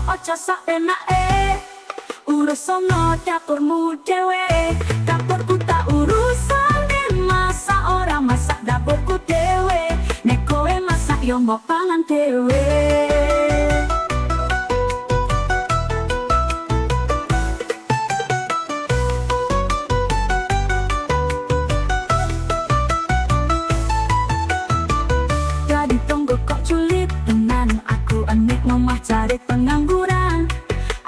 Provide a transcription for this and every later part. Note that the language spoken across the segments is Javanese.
ojo sak penake. Urusono dapurmu dhewe, dapurku tak urusane. Masak ora masak dapurku dhewe, nek kowe masak yo mbok pangan dhewe. Jadi tonggo kok sulit tenan, aku enek ngomah cari pengangguran.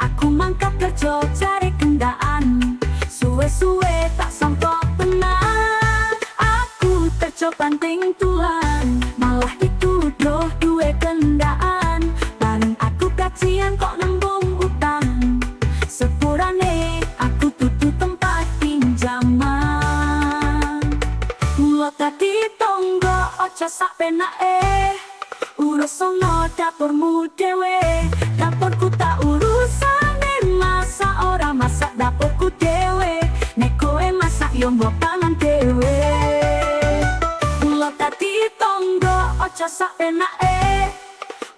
Aku mangkat kerja cari kendaan, suwe-suwe tak sampo tenan. Aku kerja banting tulang, malah dituduh duwe kendaan. Bareng aku kajian kok nembung utang, sepurane aku tutup tempat pinjaman. Mula tadi tonggo ojo sak penake, urusono dapurmu dhewe, dapurku tak urusane. Masak ora masak dapurku dhewe, nek kowe masak yo mbok pangan dhewe. Mula tadi tonggo ojo sak penake,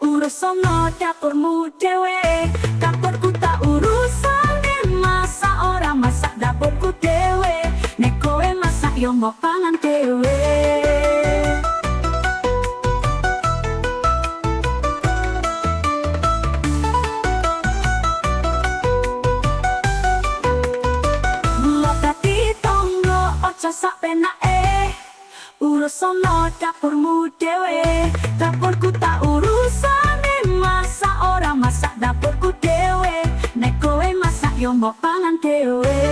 urusono dapurmu dhewe, dapurku tak urusane. Masak ora masak dapurku dhewe, nek kowe masak yo mbok pangan dhewe. Ojo sak penake, urusono dapurmu dhewe, dapurku tak urusane. Masak ora masak dapurku dhewe, nek kowe masak yo mbok pangan dhewe.